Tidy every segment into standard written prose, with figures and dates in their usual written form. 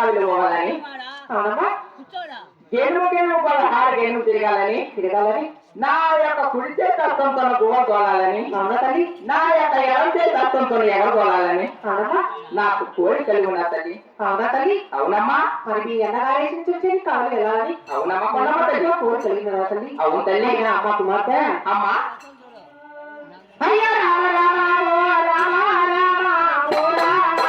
కావిలి పోవాలని అవునమ్మా గేను 16 గేను తిరగాలని నా యొక్క కుడి చేతి తత్వంతో గువ్వ తోలాలని అవునా తల్లి నా యొక్క ఎడం చేతి తత్వంతో ఎగ తోలాలని అవునమ్మా నాకు కోరిక కలిగి ఉన్నా తల్లి. అవునా తల్లి అవునమ్మా. మరి మీ అన్నగారి నుంచి వచ్చేది కావాలి వెళ్ళాలని అవునమ్మా కొనమ్మ తల్లి కోరిక కలిగిన తల్లి. అవును తల్లి. అమ్మ కుమార్తె అమ్మా అయ్యా రామ రామ ఓ రామ రామ ఓ రామ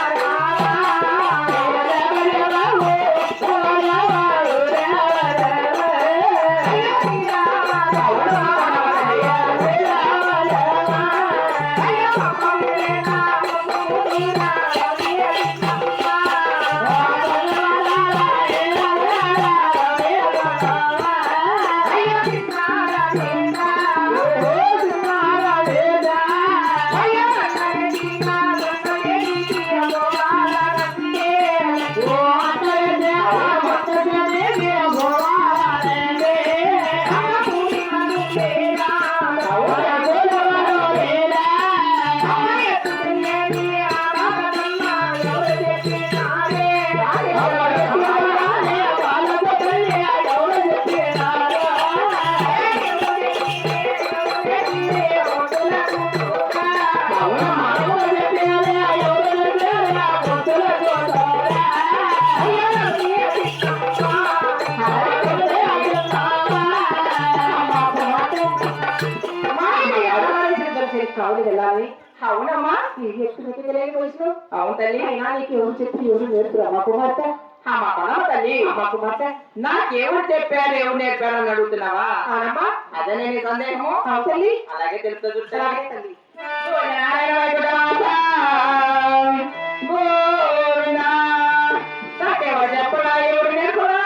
కావాలి వెళ్ళాలి. అవునమ్మా. అవును తల్లి. అయినా నీకు ఎవరు చెప్పి ఎవరు నేర్పురా మా కుమార్తె మా కొనమ్మ తల్లి మా కుమార్తె నాకెవరు చెప్పారు ఎవరు నేర్పారు అని అడుగుతున్నావా? అవునమ్మా. అదే నేను సందేహము. అవును తల్లి. అలాగే తెలుపుతా చూస్తా తల్లి నాకెవరు చెప్పరా ఎవరు నేర్పరా?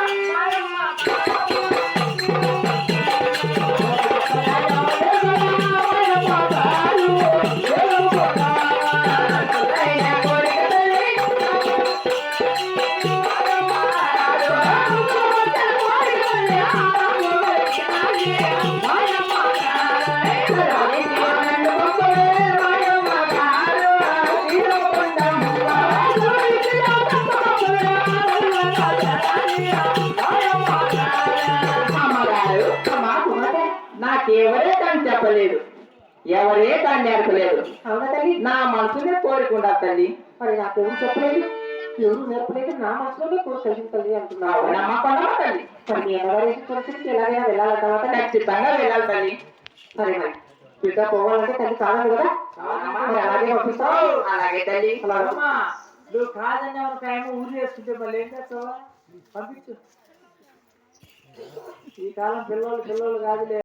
నాకెవరే కానీ చెప్పలేదు, ఎవరే కానీ నేర్పలేదు. అవునా తల్లి. నా మనసునే కోరుకుంటా తల్లి. మరి నాకెవరు చెప్పలేదు ఎవరు నేర్పలేదు నా మనసులోనే కోరిక కలిగింది తల్లి అంటున్నావు. నమ్మకం తల్లి. మరి మీ అమ్మగారి పరిస్థితికి ఎలాగైనా వెళ్ళాలంటావా? ఖచ్చితంగా వెళ్ళాలి తల్లి. సరే మరి పిల్ల పోవాలంటే తల్లి కాదు కదా. మరి అలాగే పంపిస్తావు. అలాగే తల్లి. నువ్వు కాదని ఎవరికైనా ఊరు వేసుకుంటే మళ్ళీ ఏం చేస్తావా? పంపించు. ఈ కాలం పిల్లలు కాదులే.